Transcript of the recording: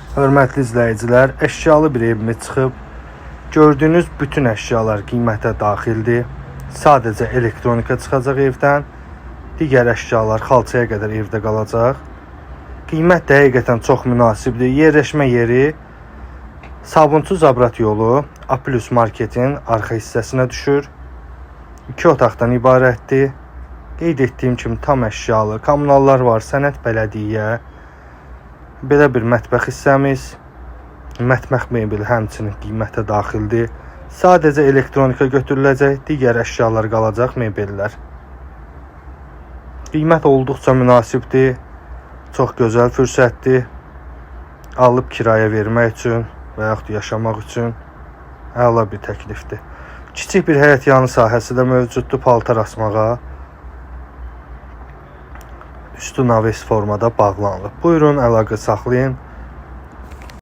Hörmətli izləyicilər, əşyalı bir evimiz çıxıb. Gördüyünüz bütün əşyalar qiymətə daxildir. Sadəcə elektronika çıxacaq evdən. Digər əşyalar xalçaya qədər evdə qalacaq. Qiymət həqiqətən çox münasibdir. Yerləşmə yeri Sabunçu Zabrat yolu A+ marketin arxa hissəsinə düşür. 2 otaqdan ibarətdir. Qeyd etdiyim kimi tam əşyalı, kommunallar var, sənəd bələdiyyə. Belə bir mətbəx hissəmiz, mətbəx mebeli həmçinin qiymətə daxildir. Sadəcə elektronika götürüləcək, digər əşyalar qalacaq mebellər. Qiymət olduqca münasibdir, çox gözəl fürsətdir. Alıb kirayə vermək üçün və yaxud yaşamaq üçün əla bir təklifdir. Kiçik bir həyət yanı sahəsi də mövcuddur paltar asmağa. Üstü naves formada bağlanılıb. Buyurun, əlaqə saxlayın.